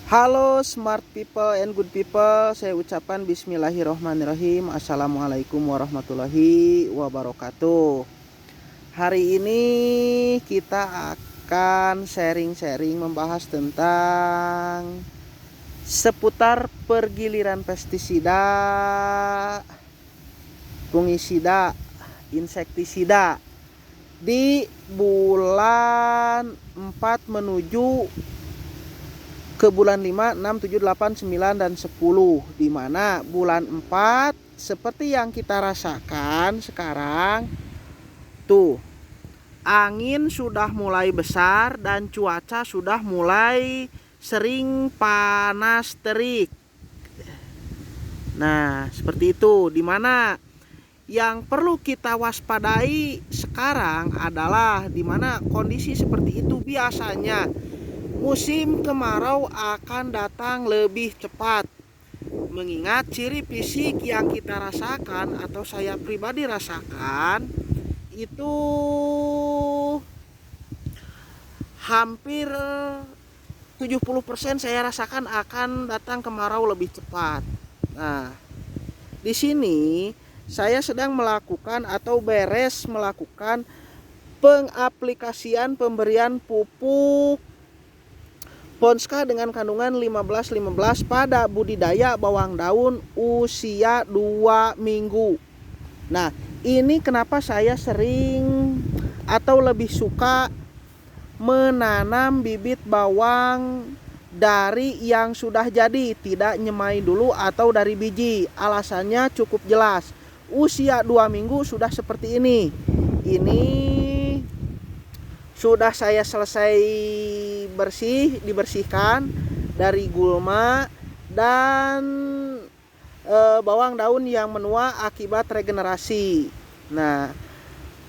Halo smart people and good people, saya ucapkan bismillahirrohmanirrohim. Assalamualaikum warahmatullahi wabarakatuh. Hari ini kita akan sharing-sharing membahas tentang seputar pergiliran pestisida, fungisida, insektisida di bulan 4 menuju ke bulan 5, 6, 7, 8, 9, dan 10. Di mana bulan 4 seperti yang kita rasakan sekarang tuh, angin sudah mulai besar dan cuaca sudah mulai sering panas terik. Nah, seperti itu. Di mana yang perlu kita waspadai sekarang adalah di mana kondisi seperti itu biasanya musim kemarau akan datang lebih cepat. Mengingat ciri fisik yang kita rasakan atau saya pribadi rasakan itu hampir 70% saya rasakan akan datang kemarau lebih cepat. Nah, di sini saya sedang melakukan atau beres melakukan pengaplikasian pemberian pupuk Ponska dengan kandungan 15-15 pada budidaya bawang daun usia 2 minggu. Nah, ini kenapa saya sering atau lebih suka menanam bibit bawang dari yang sudah jadi, tidak nyemai dulu atau dari biji. Alasannya cukup jelas. Usia 2 minggu sudah seperti ini. Ini sudah saya selesai dibersihkan dari gulma dan bawang daun yang menua akibat regenerasi. Nah,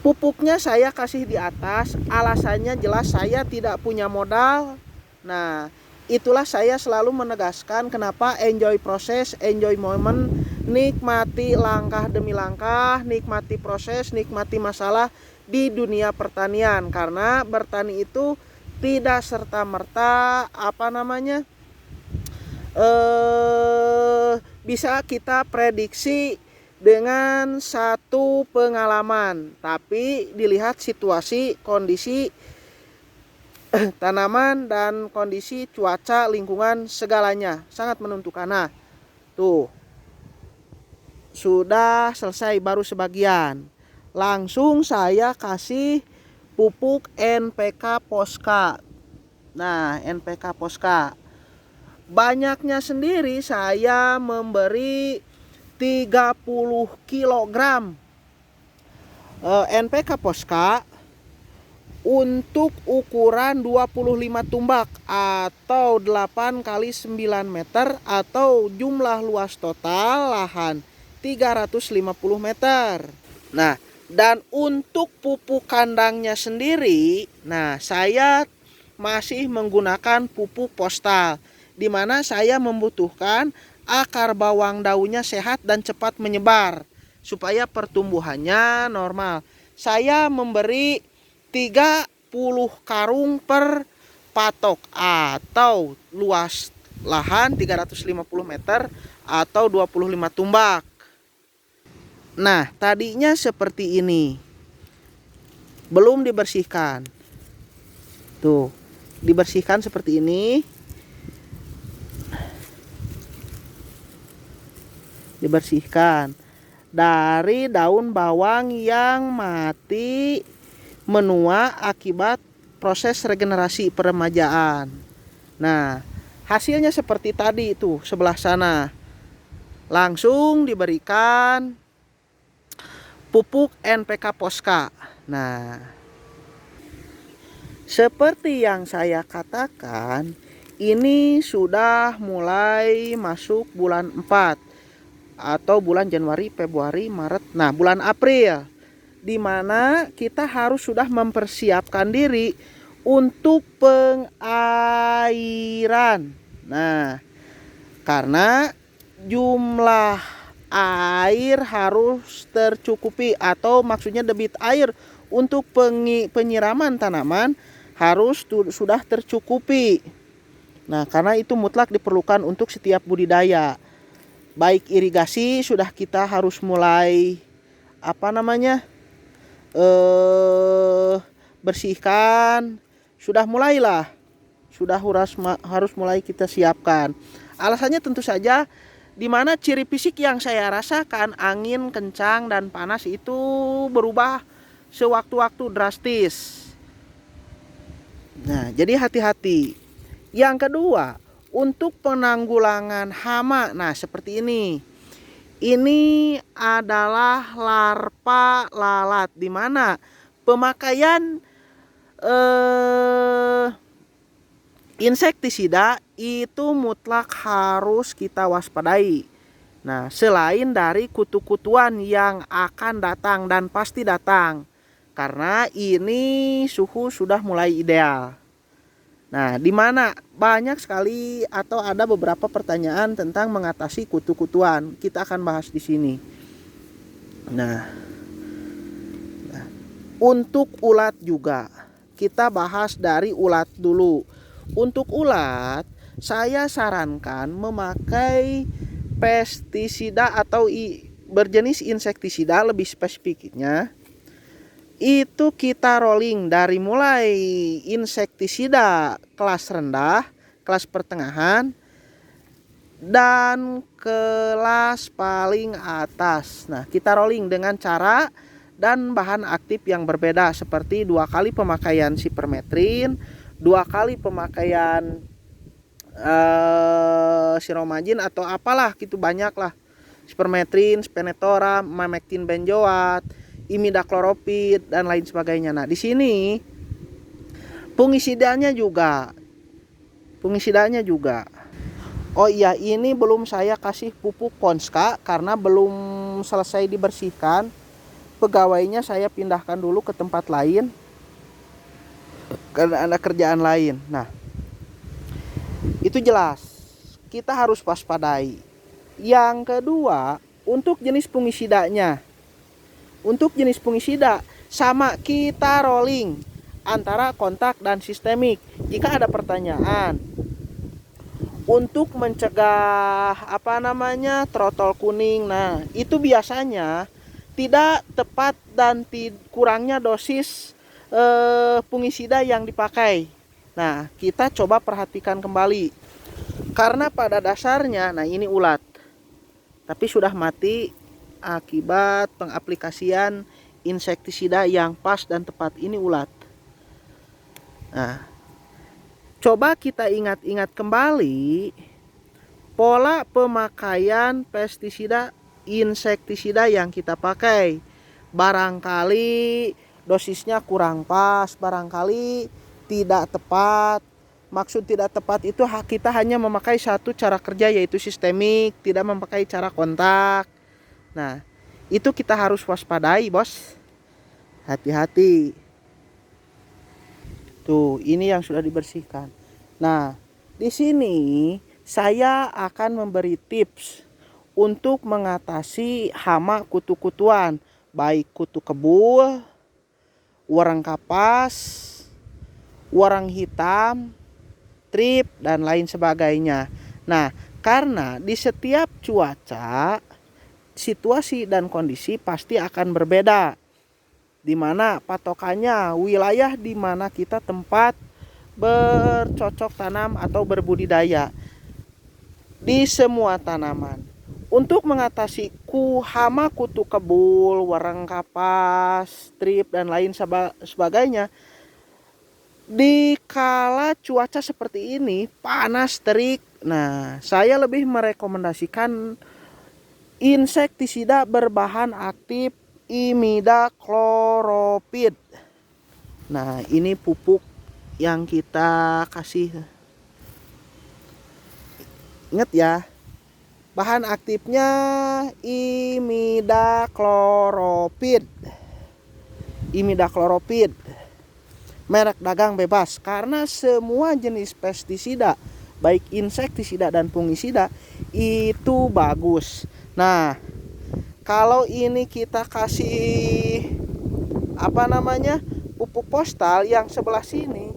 pupuknya saya kasih di atas, alasannya jelas saya tidak punya modal. Nah, itulah saya selalu menegaskan kenapa enjoy proses, enjoy moment, nikmati langkah demi langkah, nikmati proses, nikmati masalah di dunia pertanian. Karena bertani itu tidak serta-merta bisa kita prediksi dengan satu pengalaman, tapi dilihat situasi, kondisi tanaman dan kondisi cuaca, lingkungan, segalanya sangat menentukan. Nah, tuh sudah selesai baru sebagian. Langsung saya kasih pupuk NPK Poska. Nah, NPK Poska banyaknya sendiri saya memberi 30 kg NPK Poska untuk ukuran 25 tumbak atau 8 kali 9 meter atau jumlah luas total lahan 350 meter. Nah, dan untuk pupuk kandangnya sendiri, nah saya masih menggunakan pupuk postal, di mana saya membutuhkan akar bawang daunnya sehat dan cepat menyebar supaya pertumbuhannya normal. Saya memberi 30 karung per patok atau luas lahan 350 meter atau 25 tumbak. Nah, tadinya seperti ini. Belum dibersihkan. Tuh, dibersihkan seperti ini. Dibersihkan dari daun bawang yang mati menua akibat proses regenerasi peremajaan. Nah, hasilnya seperti tadi itu sebelah sana. Langsung diberikan pupuk NPK Poska. Nah, seperti yang saya katakan, ini sudah mulai masuk bulan 4 atau bulan Januari, Februari, Maret. Nah, bulan April, di mana kita harus sudah mempersiapkan diri untuk pengairan. Nah, karena jumlah air harus tercukupi, atau maksudnya debit air untuk penyiraman tanaman harus sudah tercukupi. Nah, karena itu mutlak diperlukan untuk setiap budidaya. Baik irigasi sudah kita harus mulai bersihkan, sudah harus mulai kita siapkan. Alasannya tentu saja di mana ciri fisik yang saya rasakan, angin kencang dan panas itu berubah sewaktu-waktu drastis. Nah, jadi hati-hati. Yang kedua, untuk penanggulangan hama. Nah, seperti ini. Ini adalah larva lalat, di mana pemakaian insektisida itu mutlak harus kita waspadai. Nah, selain dari kutu-kutuan yang akan datang dan pasti datang, karena ini suhu sudah mulai ideal. Nah, di mana banyak sekali atau ada beberapa pertanyaan tentang mengatasi kutu-kutuan. Kita akan bahas di sini. Nah, untuk ulat juga. Kita bahas dari ulat dulu. Untuk ulat, saya sarankan memakai pestisida atau berjenis insektisida, lebih spesifiknya itu kita rolling dari mulai insektisida kelas rendah, kelas pertengahan, dan kelas paling atas. Nah, kita rolling dengan cara dan bahan aktif yang berbeda, seperti 2 kali pemakaian sipermetrin, 2 kali pemakaian siromazin atau apalah gitu, banyak lah, sipermetrin, spinetora, memectin benzoat, imidakloropid dan lain sebagainya. Nah, di sini fungisidanya juga. Oh iya, ini belum saya kasih pupuk Ponska karena belum selesai dibersihkan. Pegawainya saya pindahkan dulu ke tempat lain karena ada kerjaan lain. Nah, itu jelas kita harus waspadai. Yang kedua, untuk jenis fungisidanya. Untuk jenis fungisida sama kita rolling antara kontak dan sistemik. Jika ada pertanyaan untuk mencegah trotol kuning, nah itu biasanya tidak tepat dan kurangnya dosis fungisida yang dipakai. Nah, kita coba perhatikan kembali. Karena pada dasarnya, nah ini ulat, tapi sudah mati akibat pengaplikasian insektisida yang pas dan tepat. Ini ulat. Nah, coba kita ingat-ingat kembali pola pemakaian pestisida insektisida yang kita pakai. Barangkali dosisnya kurang pas, barangkali tidak tepat. Maksud tidak tepat itu kita hanya memakai satu cara kerja, yaitu sistemik, tidak memakai cara kontak. Nah, itu kita harus waspadai, bos. Hati-hati. Tuh, ini yang sudah dibersihkan. Nah, di sini saya akan memberi tips untuk mengatasi hama kutu-kutuan, baik kutu kebul, warang kapas, warang hitam, trip, dan lain sebagainya. Nah, karena di setiap cuaca, situasi dan kondisi pasti akan berbeda. Di mana patokannya wilayah di mana kita tempat bercocok tanam atau berbudidaya di semua tanaman. Untuk mengatasi hama kutu kebul, warang kapas, trip, dan lain sebagainya, di kala cuaca seperti ini panas terik, nah saya lebih merekomendasikan insektisida berbahan aktif imidakloropid. Nah, ini pupuk yang kita kasih. Ingat ya, bahan aktifnya imidakloropid. Merek dagang bebas, karena semua jenis pestisida, baik insektisida dan fungisida, itu bagus. Nah, kalau ini kita kasih pupuk postal, yang sebelah sini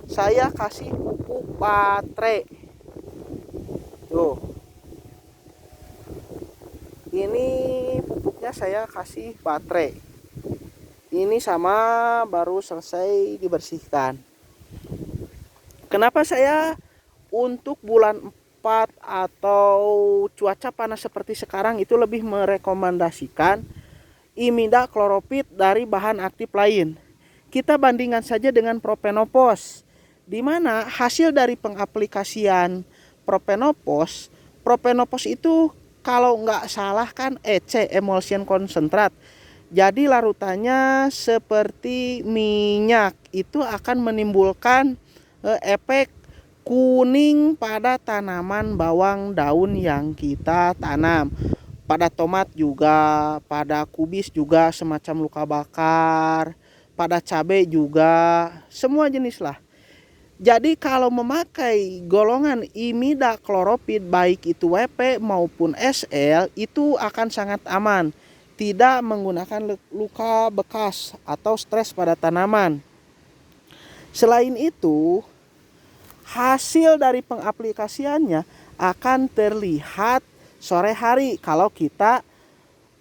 saya kasih pupuk baterai. Tuh, ini pupuknya saya kasih baterai. Ini sama baru selesai dibersihkan. Kenapa saya untuk bulan 4 atau cuaca panas seperti sekarang itu lebih merekomendasikan imidacloropid dari bahan aktif lain? Kita bandingkan saja dengan propenopos, di mana hasil dari pengaplikasian propenopos itu kalau nggak salah kan EC, emulsion concentrat. Jadi larutannya seperti minyak, itu akan menimbulkan efek kuning pada tanaman bawang daun yang kita tanam. Pada tomat juga, pada kubis juga semacam luka bakar, pada cabai juga, semua jenis lah. Jadi kalau memakai golongan imidacloropid baik itu WP maupun SL itu akan sangat aman. Tidak menggunakan luka bekas atau stres pada tanaman. Selain itu, hasil dari pengaplikasiannya akan terlihat sore hari kalau kita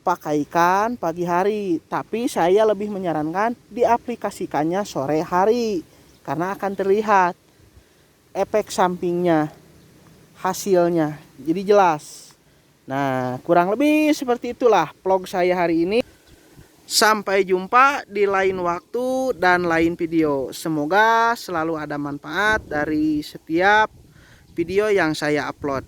pakaikan pagi hari. Tapi saya lebih menyarankan diaplikasikannya sore hari karena akan terlihat efek sampingnya, hasilnya. Jadi jelas. Nah, kurang lebih seperti itulah vlog saya hari ini. Sampai jumpa di lain waktu dan lain video. Semoga selalu ada manfaat dari setiap video yang saya upload.